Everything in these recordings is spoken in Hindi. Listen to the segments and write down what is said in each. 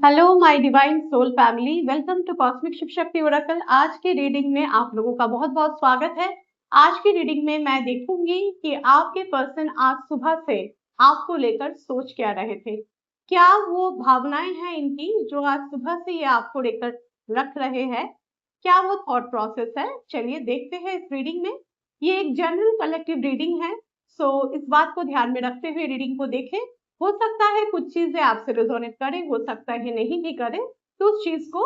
Hello my divine soul family, welcome to cosmic Shiv Shakti oracle. आज की रीडिंग में आप लोगों का बहुत बहुत स्वागत है। आज की रीडिंग में मैं देखूंगी कि आपके पर्सन आज सुबह से आपको लेकर सोच क्या रहे थे। क्या वो भावनाएं हैं इनकी जो आज सुबह से ये आपको लेकर रख रहे हैं, क्या वो थॉट प्रोसेस है। चलिए देखते हैं इस रीडिंग में। ये एक जनरल कलेक्टिव रीडिंग है, सो इस बात को ध्यान में रखते हुए रीडिंग को देखें। हो सकता है कुछ चीजें आपसे रेजोनेट करें, हो सकता है नहीं भी करें, तो उस चीज को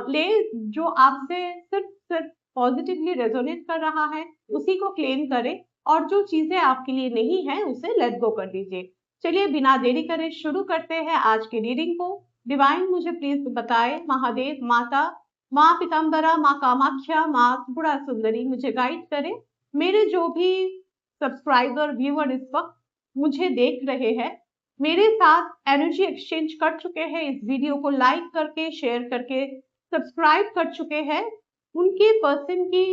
ले जो आपसे सिर्फ पॉजिटिवली रेजोनेट कर रहा है उसी को क्लेम करें, और जो चीजें आपके लिए नहीं है उसे लेट गो कर दीजिए। चलिए बिना देरी करे शुरू करते हैं आज की रीडिंग को। डिवाइन मुझे प्लीज बताए, महादेव, माता, माँ पीताम्बरा, माँ कामाख्या, माँ त्रिपुरा सुंदरी मुझे गाइड करें। मेरे जो भी सब्सक्राइबर व्यूअर इस वक्त मुझे देख रहे हैं, मेरे साथ एनर्जी एक्सचेंज कर चुके हैं, इस वीडियो को लाइक करके, शेयर करके, सब्सक्राइब कर चुके हैं, उनके पर्सन की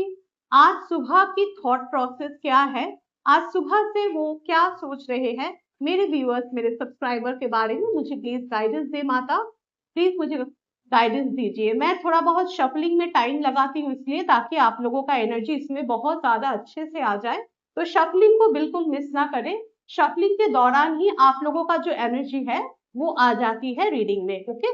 आज सुबह की थॉट प्रोसेस क्या है, आज सुबह से वो क्या सोच रहे हैं। मेरे व्यूअर्स, मेरे सब्सक्राइबर के बारे में मुझे प्लीज गाइडेंस दे माता, प्लीज मुझे गाइडेंस दीजिए। मैं थोड़ा बहुत शफलिंग में टाइम लगाती हूँ इसलिए, ताकि आप लोगों का एनर्जी इसमें बहुत ज्यादा अच्छे से आ जाए, तो शफलिंग को बिल्कुल मिस ना करें। शफलिंग के दौरान ही आप लोगों का जो एनर्जी है वो आ जाती है रीडिंग में। ओके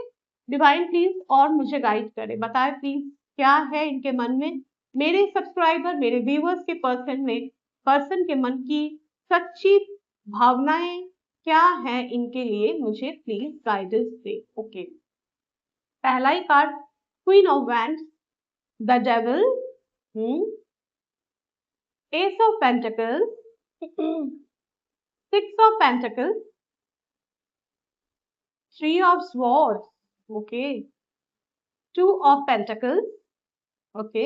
डिवाइन प्लीज और मुझे गाइड करें, बताएं प्लीज क्या है इनके मन में। मेरे सब्सक्राइबर, मेरे व्यूअर्स के पर्सन के मन की सच्ची भावनाएं क्या है इनके लिए, मुझे प्लीज गाइडेंस दे। ओके पहला ही card, queen of wands, the devil, ace of pentacles, Six of Pentacles, Three of Swords, okay, Two of Pentacles, okay,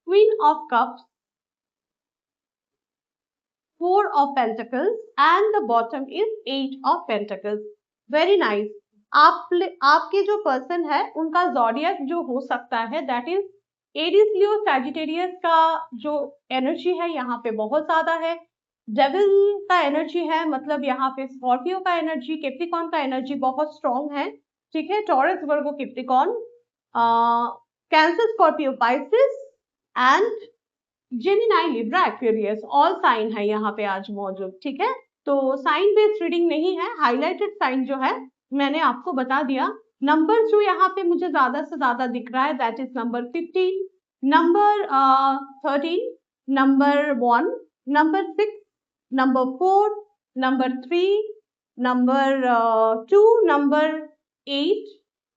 Queen of Cups, Four of Pentacles, and the bottom is Eight of Pentacles. Very nice. आपके जो पर्सन है उनका ज़ोडियक जो हो सकता है that is Aries, Leo, Sagittarius का जो एनर्जी है यहाँ पे बहुत ज्यादा है। डेविल का एनर्जी है, मतलब यहाँ पे स्कॉर्पियो का एनर्जी, कैप्रिकॉन का एनर्जी बहुत स्ट्रॉन्ग है। ठीक है, Taurus, Virgo, Capricorn, Cancer, Scorpio, Pisces and Gemini, Libra, Aquarius, all sign है यहाँ पे आज मौजूद। ठीक है, तो साइन बेस्ड रीडिंग नहीं है, हाईलाइटेड साइन जो है मैंने आपको बता दिया। नंबर जो यहाँ पे मुझे ज्यादा से ज्यादा दिख रहा है that is number 15, number 13, number 1, number 6, number 4, number 3, number 2, number 8,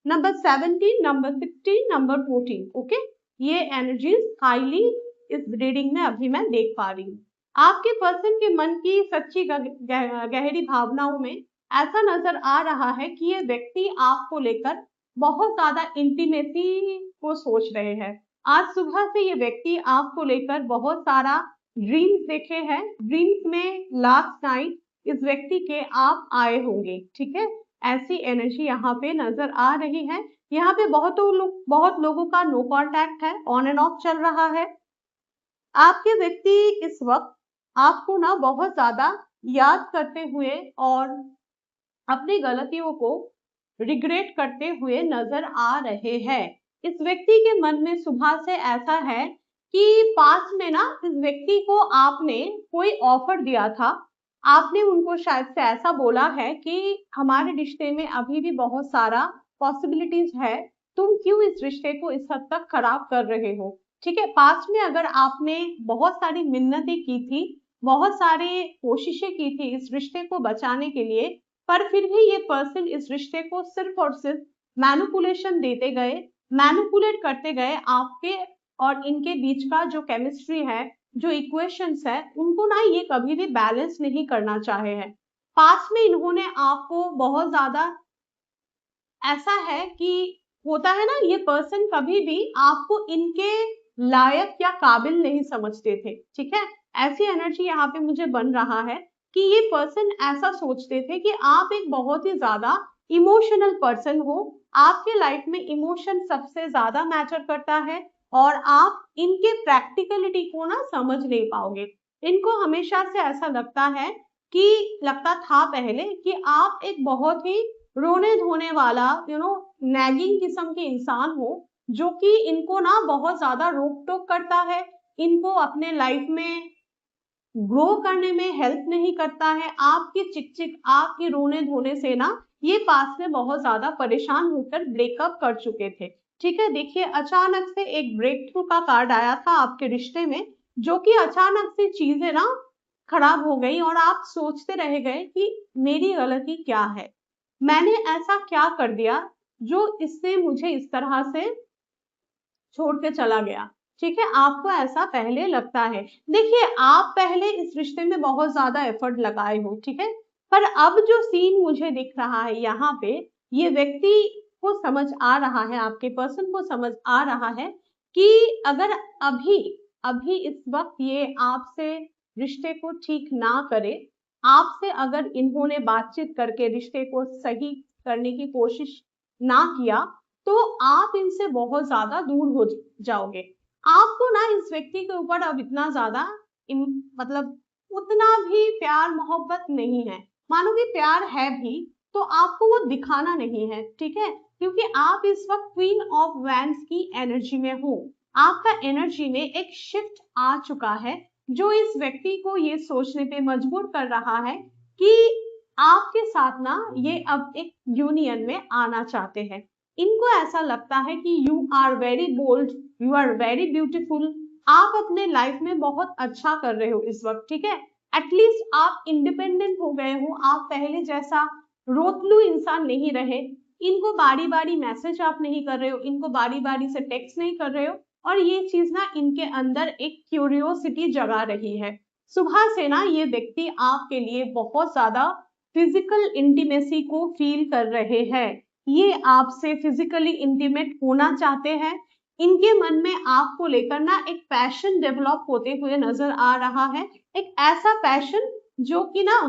number 17, number 16, number 14। Okay, ये एनर्जीज हाईली इस रीडिंग में अभी मैं देख पा रही हूँ। आपके पर्सन के मन की सच्ची गहरी भावनाओं में ऐसा नजर आ रहा है कि ये व्यक्ति आपको लेकर बहुत ज्यादा इंटीमेसी को सोच रहे हैं। आज सुबह से ये व्यक्ति आपको लेकर बहुत सारा ड्रीम्स देखे हैं, ड्रीम्स में लास्ट नाइट इस व्यक्ति के आप आए होंगे। ठीक है, ऐसी एनर्जी यहाँ पे नजर आ रही है। यहाँ पे बहुत लोगों का नो कांटेक्ट है, ऑन एंड ऑफ चल रहा है। आपके व्यक्ति इस वक्त आपको ना बहुत ज्यादा याद करते हुए और अपनी गलतियों को रिग्रेट करते हुए नजर आ रहे हैं। इस व्यक्ति के मन में सुबह से ऐसा है कि पास में ना इस व्यक्ति को आपने कोई ऑफर दिया था, आपने उनको शायद से ऐसा बोला है कि हमारे रिश्ते में अभी भी बहुत सारा पॉसिबिलिटीज है, तुम क्यों इस रिश्ते को इस हद तक खराब कर रहे हो। ठीक है, पास में अगर आपने बहुत सारी मिन्नतें की थी, बहुत सारी कोशिशें की थी इस रिश्ते को बचाने के लिए, पर फिर भी ये पर्सन इस रिश्ते को सिर्फ और सिर्फ मैनिपुलेशन देते गए, मैनिपुलेट करते गए। आपके और इनके बीच का जो केमिस्ट्री है, जो इक्वेशंस है, उनको ना ये कभी भी बैलेंस नहीं करना चाहे हैं। पास में इन्होंने आपको बहुत ज्यादा, ऐसा है कि होता है ना, ये पर्सन कभी भी आपको इनके लायक या काबिल नहीं समझते थे। ठीक है, ऐसी एनर्जी यहाँ पे मुझे बन रहा है कि ये पर्सन ऐसा सोचते थे कि आप एक बहुत ही ज्यादा इमोशनल पर्सन हो, आपके लाइफ में इमोशन सबसे ज्यादा मैटर करता है, और आप इनके प्रैक्टिकलिटी को ना समझ नहीं पाओगे। इनको हमेशा से ऐसा लगता था पहले कि आप एक बहुत ही रोने धोने वाला नैगिंग किस्म के इंसान हो, जो कि इनको ना बहुत ज्यादा रोक टोक करता है, इनको अपने लाइफ में ग्रो करने में हेल्प नहीं करता है। आपकी चिक चिक, आपके रोने धोने से ना ये पास में बहुत ज्यादा परेशान होकर ब्रेकअप कर चुके थे। ठीक है, देखिए अचानक से एक ब्रेक थ्रू का कार्ड आया था आपके रिश्ते में, जो कि अचानक से चीजें ना खराब हो गई और आप सोचते रह गए कि मेरी गलती क्या है, मैंने ऐसा क्या कर दिया जो इससे मुझे इस तरह से छोड़ के चला गया। ठीक है, आपको ऐसा पहले लगता है। देखिए आप पहले इस रिश्ते में बहुत ज्यादा एफर्ट लगाए हो, ठीक है, पर अब जो सीन मुझे दिख रहा है यहाँ पे, ये व्यक्ति को समझ आ रहा है, आपके पर्सन को समझ आ रहा है कि अगर अभी अभी इस वक्त ये आपसे रिश्ते को ठीक ना करे, आपसे अगर इन्होंने बातचीत करके रिश्ते को सही करने की कोशिश ना किया, तो आप इनसे बहुत ज्यादा दूर हो जाओगे। आपको ना इस व्यक्ति के ऊपर अब इतना ज्यादा मतलब उतना भी प्यार मोहब्बत नहीं है। मानो कि प्यार है भी तो आपको वो दिखाना नहीं है, ठीक है, क्योंकि आप इस वक्त क्वीन ऑफ वैंड्स की एनर्जी में हो। आपका एनर्जी में एक शिफ्ट आ चुका है, जो इस व्यक्ति को ये सोचने पे मजबूर कर रहा है कि आपके साथ ना ये अब एक यूनियन में आना चाहते हैं। इनको ऐसा लगता है कि you are very bold, you are very beautiful, आप अपने लाइफ में बहुत अच्छा कर रहे हो इस वक्त, ठीक है, एटलीस्ट आप इंडिपेंडेंट हो गए हो, आप पहले जैसा रोतलू इंसान नहीं रहे। इनको बारी बारी मैसेज आप नहीं कर रहे हो, इनको बारी बारी से टेक्स्ट नहीं कर रहे हो, और ये चीज ना इनके अंदर एक क्यूरियोसिटी जगा रही है। सुबह से ना ये व्यक्ति आपके लिए बहुत ज्यादा फिजिकल इंटीमेसी को फील कर रहे हैं, ये आपसे फिजिकली इंटीमेट होना चाहते हैं। इनके मन में आपको लेकर ना एक पैशन डेवलप होते हुए नजर आ रहा है, एक ऐसा पैशन जो कि ना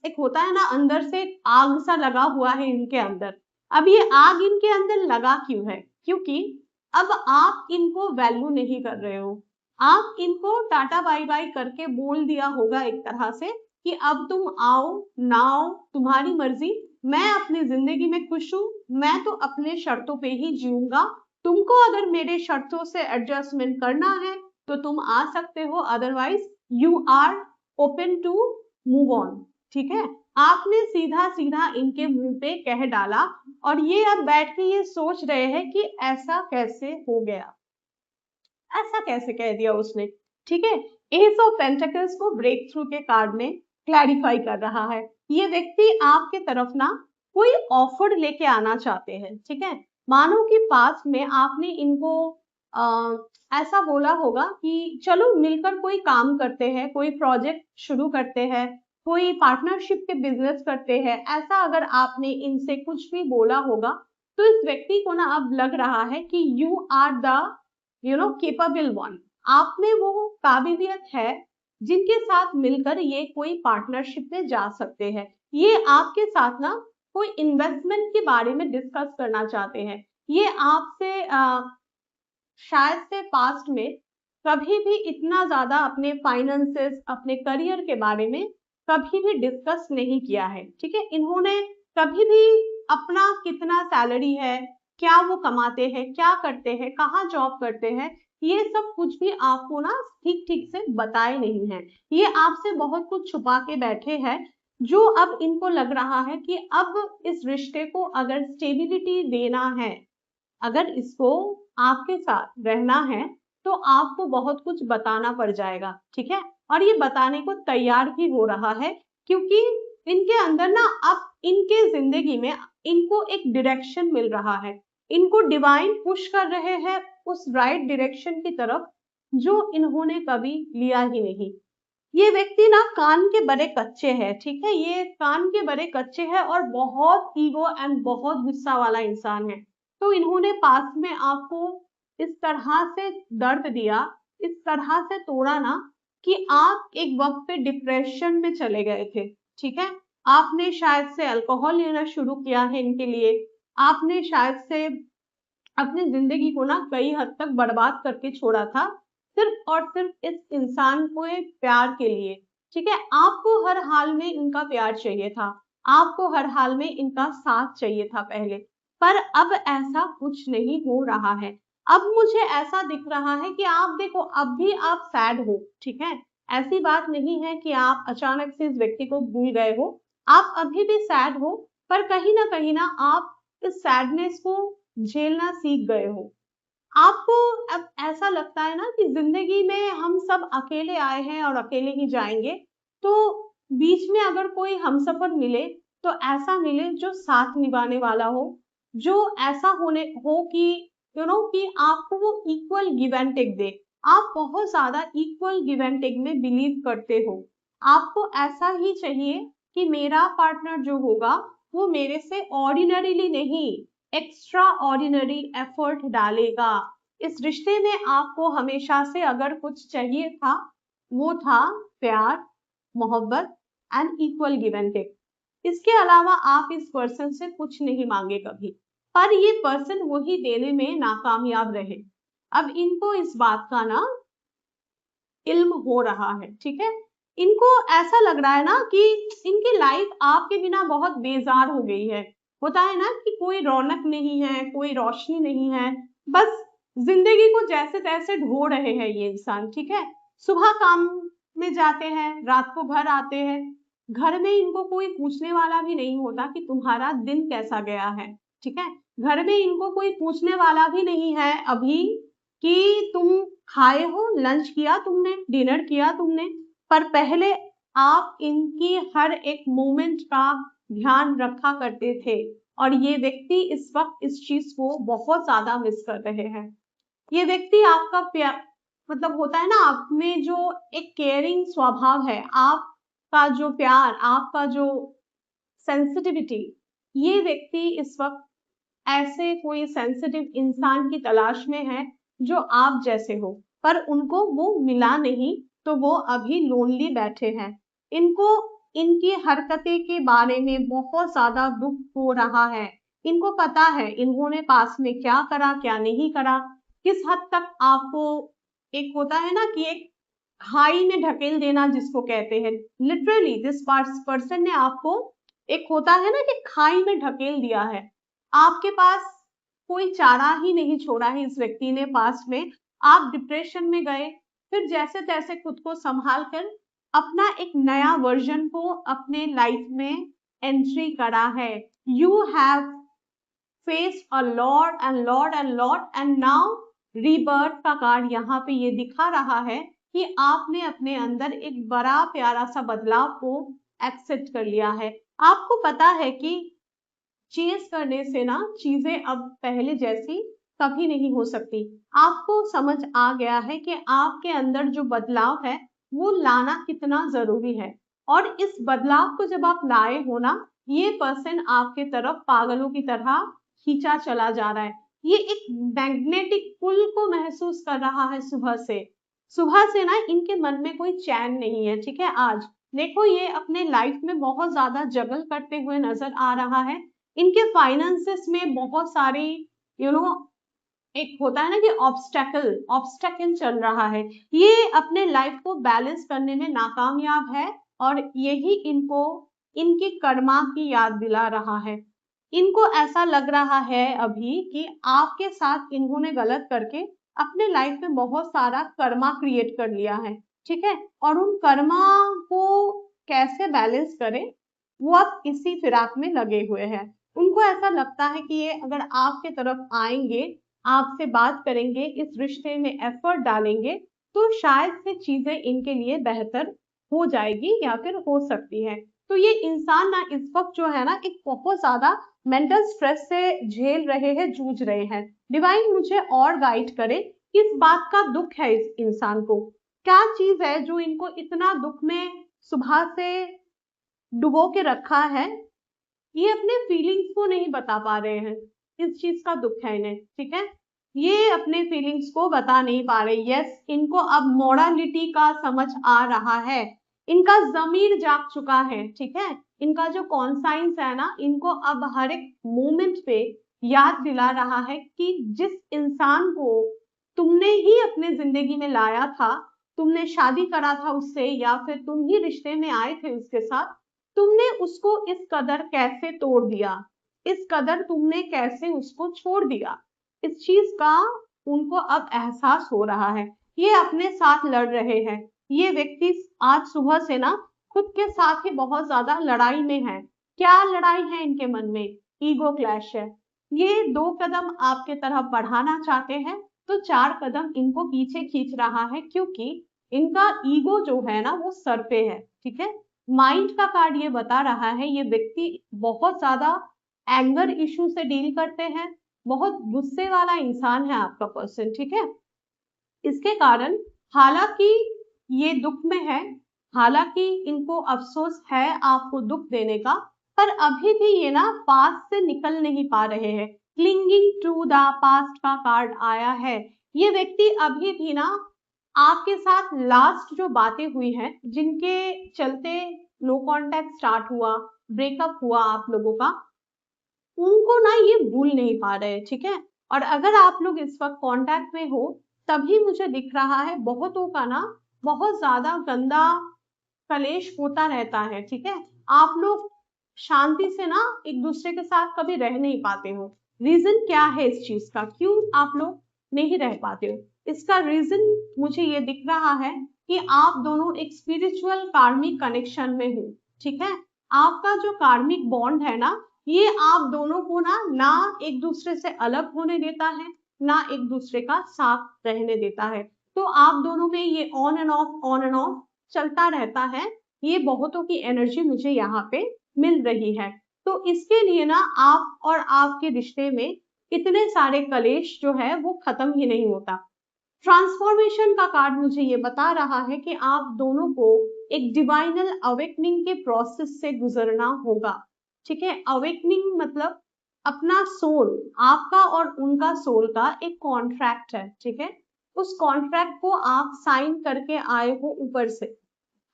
एक होता है ना अंदर से आग सा लगा हुआ है इनके अंदर। अब ये आग इनके अंदर लगा क्यों है? क्योंकि अब आप इनको वैल्यू नहीं कर रहे हो, आप इनको टाटा बाय बाय करके बोल दिया होगा एक तरह से कि अब तुम आओ ना आओ तुम्हारी मर्जी, मैं अपनी जिंदगी में खुश हूं, मैं तो अपने शर्तों पे ही जीऊंगा, तुमको अगर मेरे शर्तों से एडजस्टमेंट करना है तो तुम आ सकते हो, otherwise you are open to move on. ठीक है, आपने सीधा सीधा इनके मुंह पे कह डाला, और ये अब बैठ के ये सोच रहे हैं कि ऐसा कैसे हो गया, ऐसा कैसे कह दिया उसने। ठीक है, एस ऑफ पेंटिकल्स को ब्रेक थ्रू के कार्ड में क्लैरिफाई कर रहा है। ये व्यक्ति आपके तरफ ना कोई ऑफर लेके आना चाहते हैं, ठीक है, मानो कि पास में आपने इनको ऐसा बोला होगा कि चलो मिलकर कोई काम करते हैं, कोई प्रोजेक्ट शुरू करते हैं, कोई पार्टनरशिप के बिजनेस करते हैं, ऐसा अगर आपने इनसे कुछ भी बोला होगा, तो इस व्यक्ति को ना अब लग रहा है कि you are the capable one, आप में वो काबिलियत है जिनके साथ मिलकर ये कोई पार्टनरशिप में जा सकते हैं। ये आपके साथ ना कोई इन्वेस्टमेंट के बारे में डिस्कस करना चाहते हैं। ये आपसे शायद से पास्ट में कभी भी इतना ज्यादा अपने फाइनेंसेस, अपने करियर के बारे में कभी भी डिस्कस नहीं किया है। ठीक है, इन्होंने कभी भी अपना कितना सैलरी है, क्या वो कमाते हैं, क्या करते हैं, कहाँ जॉब करते हैं, ये सब कुछ भी आपको ना ठीक ठीक से बताए नहीं है। ये आपसे बहुत कुछ छुपा के बैठे हैं, जो अब इनको लग रहा है कि अब इस रिश्ते को अगर स्टेबिलिटी देना है, अगर इसको आपके साथ रहना है, तो आपको बहुत कुछ बताना पड़ जाएगा। ठीक है, और ये बताने को तैयार भी हो रहा है, क्योंकि इनके अंदर ना अब इनके जिंदगी में इनको एक डायरेक्शन मिल रहा है, इनको डिवाइन पुश कर रहे हैं उस राइट डायरेक्शन की तरफ जो इन्होंने कभी लिया ही नहीं। ये व्यक्ति ना कान के बड़े कच्चे हैं, ठीक है, ये कान के बड़े कच्चे हैं और बहुत ईगो एंड बहुत गुस्सा वाला इंसान है। तो इन्होंने पास में आपको इस तरह से दर्द दिया, इस तरह से तोड़ा ना, कि आप एक वक्त पे डिप्रेशन में चले गए थे। ठीक है, आपने शायद से अल्कोहल लेना शुरू किया है इनके लिए, आपने शायद से अपनी जिंदगी को ना कई हद तक बर्बाद करके छोड़ा था, सिर्फ और सिर्फ इस इंसान को एक प्यार के लिए। ठीक है, आपको हर हाल में इनका प्यार चाहिए था, आपको हर हाल में इनका साथ चाहिए था पहले, पर अब ऐसा कुछ नहीं हो रहा है। अब मुझे ऐसा दिख रहा है कि आप देखो, अब भी आप सैड हो, ठीक है, ऐसी बात नहीं है कि आप अचानक से इस व्यक्ति को भूल गए हो, आप अभी भी सैड हो, पर कहीं ना आप इस सैडनेस को झेलना सीख गए हो। आपको अब ऐसा लगता है ना कि जिंदगी में हम सब अकेले आए हैं और अकेले ही जाएंगे, तो बीच में अगर कोई हमसफर मिले तो ऐसा मिले जो साथ निभाने वाला हो, जो ऐसा होने हो कि कि आपको वो इक्वल गिव एंड टेक दे। आप बहुत ज्यादा इक्वल गिव एंड टेक में बिलीव करते हो। आपको ऐसा ही चाहिए कि मेरा पार्टनर जो होगा वो मेरे से ऑर्डिनरीली नहीं, एक्स्ट्रा ऑर्डिनरी एफर्ट डालेगा। इस रिश्ते में आपको हमेशा से अगर कुछ चाहिए था, वो था प्यार, मोहब्बत and equal give and take. इसके अलावा आप इस पर्सन से कुछ नहीं मांगे कभी, पर ये पर्सन वही देने में नाकामयाब रहे। अब इनको इस बात का ना इल्म हो रहा है, ठीक है, इनको ऐसा लग रहा है ना कि इनकी लाइफ आपके बिना बहुत बेजार हो गई है। होता है ना कि कोई रौनक नहीं है, कोई रोशनी नहीं है, बस जिंदगी को जैसे तैसे ढो रहे हैं ये इंसान, ठीक है। सुबह काम में जाते हैं, रात को घर आते हैं, घर में इनको कोई पूछने वाला भी नहीं होता कि तुम्हारा दिन कैसा गया है, ठीक है। घर में इनको कोई पूछने वाला भी नहीं है अभी कि तुम खाए हो, लंच किया तुमने, डिनर किया तुमने, पर पहले आप इनकी हर एक मोमेंट का ध्यान रखा करते थे, और ये व्यक्ति इस वक्त इस चीज को बहुत ज्यादा मिस कर रहे हैं। ये व्यक्ति आपका प्यार, मतलब होता है ना आप में जो एक केयरिंग स्वभाव है, आपका जो प्यार, आपका जो सेंसिटिविटी, ये व्यक्ति इस वक्त ऐसे कोई सेंसिटिव इंसान की तलाश में है जो आप जैसे हो, पर उनको वो मिला नहीं, तो वो अभी लोनली बैठे हैं। इनको इनकी हरकतें के बारे में बहुत ज्यादा दुख हो रहा है। इनको पता है इन्होंने पास में क्या करा क्या नहीं करा, किस हद तक आपको, एक होता है ना कि एक खाई में ढकेल देना जिसको कहते हैं, लिटरली दिस पर्सन ने आपको, एक होता है ना कि खाई में ढकेल दिया है। आपके पास कोई चारा ही नहीं छोड़ा है इस व्यक्ति ने पास में। आप डिप्रेशन में गए, फिर जैसे तैसे खुद को संभाल कर अपना एक नया वर्जन को अपने लाइफ में एंट्री करा है। You have face a lot and lot and lot and now rebirth का कार्ड यहाँ पे ये दिखा रहा है कि आपने अपने अंदर एक बड़ा प्यारा सा बदलाव को एक्सेप्ट कर लिया है। आपको पता है कि चेंज करने से ना चीजें अब पहले जैसी कभी नहीं हो सकती। आपको समझ आ गया है कि आपके अंदर जो बदलाव है वो लाना कितना जरूरी है, और इस बदलाव को जब आप लाए हो ना, ये पर्सन आपके तरफ पागलों की तरह खींचा चला जा रहा है। ये एक मैग्नेटिक पुल को महसूस कर रहा है सुबह से ना इनके मन में कोई चैन नहीं है, ठीक है। आज देखो ये अपने लाइफ में बहुत ज्यादा जगल करते हुए नजर आ रहा है। इनके फाइनेंसेस में बहुत सारी यू नो एक होता है ना कि ऑब्स्टेकल चल रहा है। ये अपने लाइफ को बैलेंस करने में नाकामयाब है, और यही इनको इनकी कर्मा की याद दिला रहा है। इनको ऐसा लग रहा है अभी कि आपके साथ इन्होंने गलत करके अपने लाइफ में बहुत सारा कर्मा क्रिएट कर लिया है, ठीक है, और उन कर्मा को कैसे बैलेंस करें वो अब इसी फिराक में लगे हुए हैं। उनको ऐसा लगता है कि ये अगर आपके तरफ आएंगे, आपसे बात करेंगे, इस रिश्ते में एफर्ट डालेंगे, तो शायद से चीजें इनके लिए बेहतर हो जाएगी या फिर हो सकती है। तो ये इंसान ना इस वक्त जो है ना एक बहुत ज्यादा मेंटल स्ट्रेस से झेल रहे हैं, जूझ रहे हैं। डिवाइन मुझे और गाइड करे, किस बात का दुख है इस इंसान को, क्या चीज है जो इनको इतना दुख में सुबह से डुबो के रखा है। ये अपने फीलिंग्स को नहीं बता पा रहे हैं, इस चीज का दुख है इन्हें, ठीक है। ये अपने फीलिंग्स को बता नहीं पा रहे। यस, इनको अब मोरालिटी का समझ आ रहा है, इनका जमीर जाग चुका है, ठीक है। इनका जो कॉन्साइंस है ना, इनको अब हर एक मोमेंट पे याद दिला रहा है कि जिस इंसान को तुमने ही अपने जिंदगी में लाया था, तुमने शादी करा था उससे, या फिर तुम ही रिश्ते में आए थे उसके साथ, तुमने उसको इस कदर कैसे तोड़ दिया, इस कदर तुमने कैसे उसको छोड़ दिया। इस चीज का उनको अब एहसास हो रहा है, ये अपने साथ लड़ रहे हैं। ये व्यक्ति आज सुबह से ना खुद के साथ ही बहुत ज्यादा लड़ाई में है। क्या लड़ाई है इनके मन में? ईगो क्लैश है। ये 2 कदम आपके तरफ बढ़ाना चाहते हैं तो 4 कदम इनको पीछे खींच रहा है, क्योंकि इनका ईगो जो है ना वो सर पे है। ठीक है, माइंड का कार्ड ये बता रहा है ये व्यक्ति बहुत ज्यादा एंगर इशू से डील करते हैं, बहुत गुस्से वाला इंसान है आपका पर्सन। ठीक है, इसके कारण हालांकि ये दुख में है, हालांकि इनको अफसोस है आपको दुख देने का, पर अभी भी ये ना पास्ट से निकल नहीं पा रहे हैं। क्लिंगिंग टू द पास्ट का कार्ड आया है। ये व्यक्ति अभी भी ना आपके साथ लास्ट जो बातें हुई हैं, जिनके चलते नो कांटेक्ट स्टार्ट हुआ, ब्रेकअप हुआ आप लोगों का, उनको ना ये भूल नहीं पा रहे। ठीक है, और अगर आप लोग इस वक्त कांटेक्ट में हो तभी मुझे दिख रहा है बहुतों का ना बहुत ज्यादा गंदा कलेश होता रहता है। ठीक है, आप लोग शांति से ना एक दूसरे के साथ कभी रह नहीं पाते हो। रीजन क्या है इस चीज का, क्यों आप लोग नहीं रह पाते हो? इसका रीजन मुझे ये दिख रहा है कि आप दोनों एक स्पिरिचुअल कार्मिक कनेक्शन में हो। ठीक है, आपका जो कार्मिक बॉन्ड है ना, ये आप दोनों को ना एक दूसरे से अलग होने देता है, ना एक दूसरे का साथ रहने देता है। तो आप दोनों में ये ऑन एंड ऑफ चलता रहता है। ये बहुतों की एनर्जी मुझे यहाँ पे मिल रही है। तो इसके लिए ना आप और आपके रिश्ते में इतने सारे कलेश जो है वो खत्म ही नहीं होता। ट्रांसफॉर्मेशन का कार्ड मुझे ये बता रहा है कि आप दोनों को एक डिवाइनल अवेकनिंग के प्रोसेस से गुजरना होगा। ठीक है, अवेकनिंग मतलब अपना सोल, आपका और उनका सोल का एक कॉन्ट्रैक्ट है। ठीक है, उस कॉन्ट्रैक्ट को आप साइन करके आए हो ऊपर से।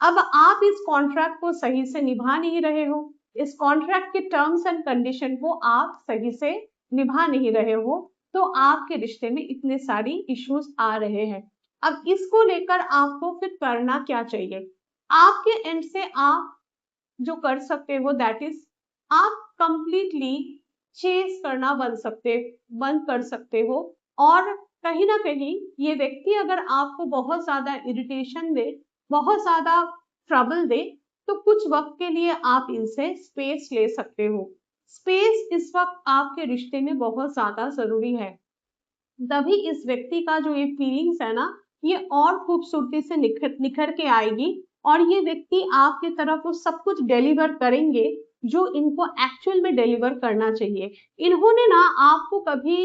अब आप इस कॉन्ट्रैक्ट को सही से निभा नहीं रहे हो, इस कॉन्ट्रैक्ट के टर्म्स एंड कंडीशन को आप सही से निभा नहीं रहे हो, तो आपके रिश्ते में इतने सारी इश्यूज आ रहे हैं। अब इसको लेकर आपको फिर करना क्या चाहिए? आपके एंड से आप जो कर सकते हो दैट इज आप कंप्लीटली चेस करना बंद कर सकते हो। और कहीं ना कहीं ये व्यक्ति अगर आपको बहुत ज्यादा इरिटेशन दे, बहुत ज्यादा ट्रबल दे, तो कुछ वक्त के लिए आप इनसे स्पेस ले सकते हो। स्पेस इस वक्त आपके रिश्ते में बहुत ज्यादा जरूरी है। तभी इस व्यक्ति का जो ये फीलिंग्स है ना, ये और खूबसूरती से निखर के आएगी, और ये व्यक्ति आपकी तरफ वो सब कुछ डिलीवर करेंगे जो इनको एक्चुअल में डिलीवर करना चाहिए। इन्होंने ना आपको कभी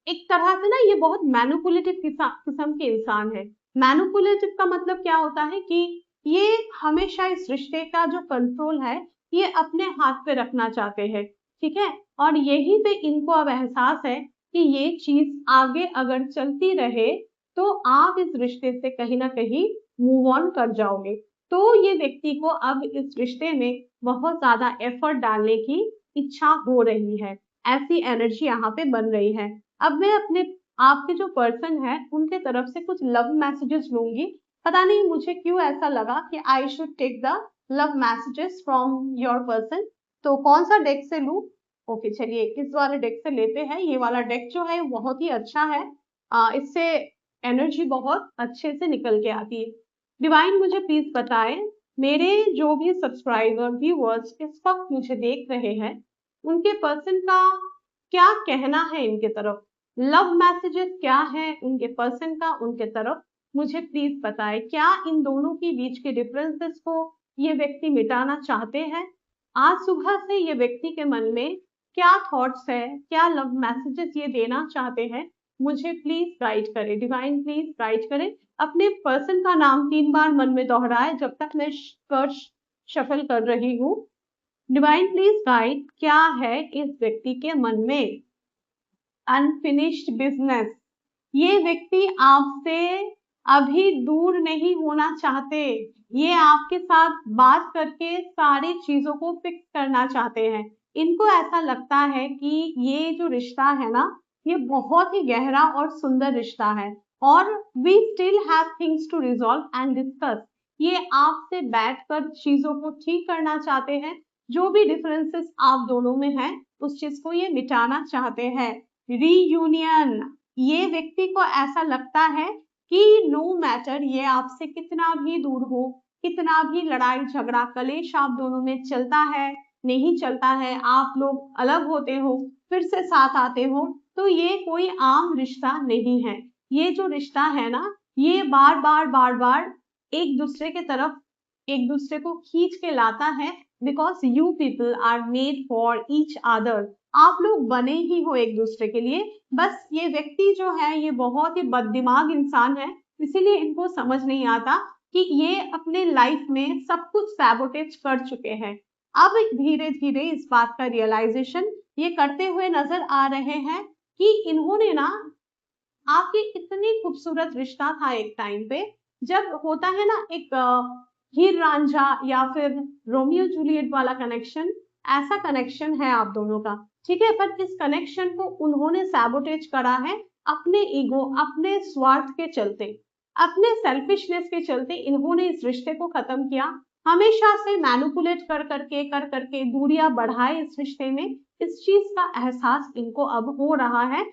एक तरह से ना, ये बहुत मैनिपुलेटिव किस्म के इंसान है। मैनिपुलेटिव का मतलब क्या होता है कि ये हमेशा इस रिश्ते का जो कंट्रोल है ये अपने हाथ पे रखना चाहते हैं। ठीक है, और यही पे इनको अब एहसास है कि ये चीज आगे अगर चलती रहे तो आप इस रिश्ते से कहीं ना कहीं मूव ऑन कर जाओगे। तो ये व्यक्ति को अब इस रिश्ते में बहुत ज्यादा एफर्ट डालने की इच्छा हो रही है, ऐसी एनर्जी यहाँ पे बन रही है। अब मैं अपने आपके जो पर्सन है उनके तरफ से कुछ लव मैसेजेस लूंगी। पता नहीं मुझे क्यों ऐसा लगा कि I should take the love messages from your person. तो कौन सा डेक से लूं? ओके, चलिए इस वाले डेक से लेते हैं। ये वाला डेक जो है बहुत ही अच्छा है, इससे एनर्जी बहुत अच्छे से निकल के आती है। डिवाइन मुझे प्लीज बताएं, मेरे जो भी सब्सक्राइबर व्यूअर्स इस वक्त मुझे देख रहे हैं, उनके पर्सन का क्या कहना है इनके तरफ, लव मैसेजेस क्या है उनके पर्सन का उनके तरफ, मुझे प्लीज बताएं। क्या इन दोनों के बीच के डिफरेंसेस को ये व्यक्ति मिटाना चाहते हैं? आज सुबह से ये व्यक्ति के मन में क्या थॉट्स है, क्या लव मैसेजेस ये देना चाहते हैं, मुझे प्लीज गाइड करें। डिवाइन प्लीज गाइड करें। अपने पर्सन का नाम 3 बार मन में दोहराए जब तक मैं कार्ड शफल कर रही हूँ। डिवाइन प्लीज गाइड, क्या है इस व्यक्ति के मन में? Unfinished business. ये व्यक्ति आपसे अभी दूर नहीं होना चाहते, ये आपके साथ बात करके सारी चीजों को फिक्स करना चाहते हैं। इनको ऐसा लगता है कि ये जो रिश्ता है ना, ये बहुत ही गहरा और सुंदर रिश्ता है, और we still have things to resolve and discuss. ये आपसे बैठकर चीजों को ठीक करना चाहते हैं। जो भी डिफरेंसेस आप दोनों में है उस चीज को ये मिटाना चाहते हैं। रीयूनियन, ये व्यक्ति को ऐसा लगता है कि नो मैटर ये आपसे कितना भी दूर हो, कितना भी लड़ाई झगड़ा कलेश आप दोनों में चलता है नहीं चलता है, आप लोग अलग होते हो फिर से साथ आते हो, तो ये कोई आम रिश्ता नहीं है। ये जो रिश्ता है ना, ये बार बार एक दूसरे के तरफ एक दूसरे को खींच के लाता है। Because you people are made for each other, आप लोग बने ही हो एक दूसरे के लिए। बस ये व्यक्ति जो है ये बहुत ही बददिमाग इंसान है, इसीलिए इनको समझ नहीं आता कि ये अपने लाइफ में सब कुछ सैबोटेज कर चुके हैं। अब धीरे धीरे इस बात का रियलाइजेशन ये करते हुए नजर आ रहे हैं कि इन्होंने ना, आपकी इतनी खूबसूरत रिश्ता था एक टाइम पे, जब होता है ना एक हीर रांझा या फिर रोमियो जूलियट वाला कनेक्शन, ऐसा कनेक्शन है आप दोनों का, ठीक है। पर इस कनेक्शन को उन्होंने सैबोटेज करा है अपने ईगो, अपने स्वार्थ के चलते, अपने सेल्फिशनेस के चलते इन्होंने इस रिश्ते को खत्म किया। हमेशा से मैनिपुलेट कर करके दूरियां बढ़ाए इस रिश्ते में। इस चीज का एहसास इनको अब हो रहा है।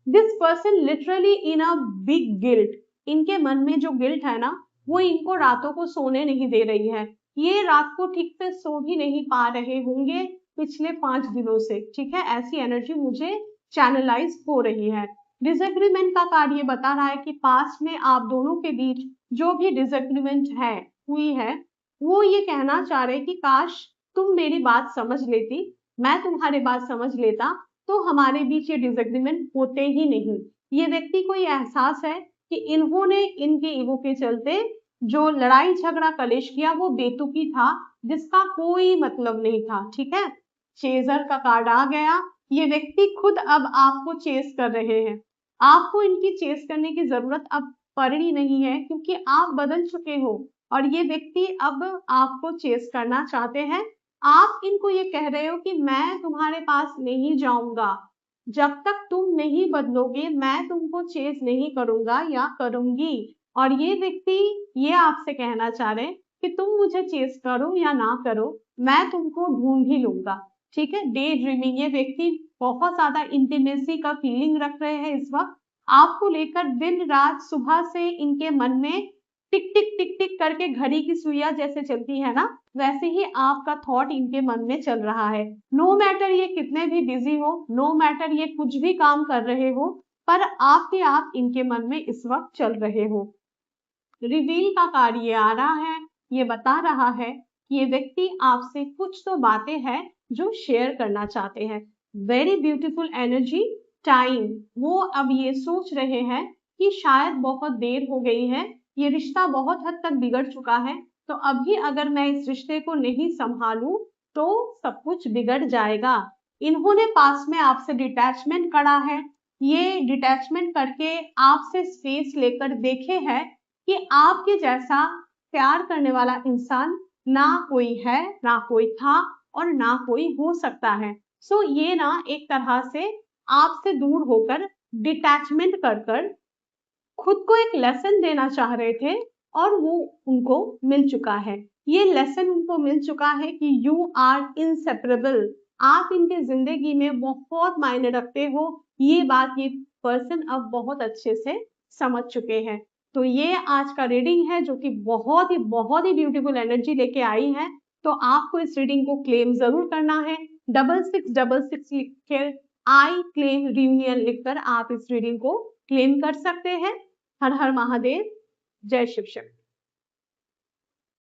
This person literally in a big guilt, इनके मन में जो गिल्ट है ना, वो इनको रातों को सोने नहीं दे रही है। ये रात को ठीक से सो भी नहीं पा रहे होंगे पिछले 5 दिनों से, ठीक है। ऐसी एनर्जी मुझे चैनलाइज हो रही है। डिसएग्रीमेंट का कार्ड ये बता रहा है कि पास्ट में आप दोनों के बीच जो भी डिसएग्रीमेंट है हुई है, वो ये कहना चाह रहे कि काश तुम मेरी बात समझ लेती, मैं तुम्हारी बात समझ लेता, तो हमारे बीच ये डिसएग्रीमेंट होते ही नहीं। ये व्यक्ति को ये एहसास है कि इन्होंने इनके ईगो के चलते जो लड़ाई झगड़ा कलेश किया वो बेतुकी था, जिसका कोई मतलब नहीं था, ठीक है। चेजर का कार्ड आ गया। ये व्यक्ति खुद अब आपको चेस कर रहे हैं। आपको इनकी चेस करने की जरूरत अब पड़ी नहीं है, क्योंकि आप बदल चुके हो और ये व्यक्ति अब आपको चेस करना चाहते हैं। आप इनको ये कह रहे हो कि मैं तुम्हारे पास नहीं जाऊंगा, जब तक तुम नहीं बदलोगे मैं तुमको चेस नहीं करूंगा या करूंगी। और ये व्यक्ति ये आपसे कहना चाह रहे हैं कि तुम मुझे चेस करो या ना करो, मैं तुमको ढूंढ ही लूंगा, ठीक है। डे ड्रीमिंग, ये व्यक्ति बहुत ज्यादा इंटीमेसी का फीलिंग रख रहे हैं इस वक्त आपको लेकर। दिन रात सुबह से इनके मन में टिक टिक टिक टिक करके घड़ी की सुइयां जैसे चलती है ना, वैसे ही आपका थॉट इनके मन में चल रहा है। नो मैटर ये कितने भी बिजी हो, नो मैटर ये कुछ भी काम कर रहे हो, पर आपके आप इनके मन में इस वक्त चल रहे हो। रिवील का कार्ड ये आ रहा है, ये बता रहा है कि ये व्यक्ति आपसे कुछ तो बातें हैं जो शेयर करना चाहते हैं। Very beautiful energy. टाइम, वो अब ये सोच रहे हैं कि शायद बहुत देर हो गई है, ये रिश्ता बहुत हद तक बिगड़ चुका है, तो अभी अगर मैं इस रिश्ते को नहीं संभालूं तो सब कुछ बिगड़ जाएगा। इन्होंने पास में आपसे डिटैचमेंट करा है, ये डिटैचमेंट करके आपसे स्पेस लेकर देखे हैं कि आपके जैसा प्यार करने वाला इंसान ना कोई है, ना कोई था और ना कोई हो सकता है। सो ये ना एक तरह से आपसे दूर होकर डिटैचमेंट कर कर खुद को एक लेसन देना चाह रहे थे और वो उनको मिल चुका है। ये लेसन उनको मिल चुका है कि यू आर इनसेपरेबल, आप इनके जिंदगी में बहुत मायने रखते हो। ये बात ये पर्सन अब बहुत अच्छे से समझ चुके हैं। तो ये आज का रीडिंग है जो कि बहुत ही ब्यूटीफुल एनर्जी लेके आई है। तो आपको इस रीडिंग को क्लेम जरूर करना है। 6666 लिख कर आई क्लेम रियूनियन लिखकर आप इस रीडिंग को क्लेम कर सकते हैं। हर हर महादेव, जय शिव शिव।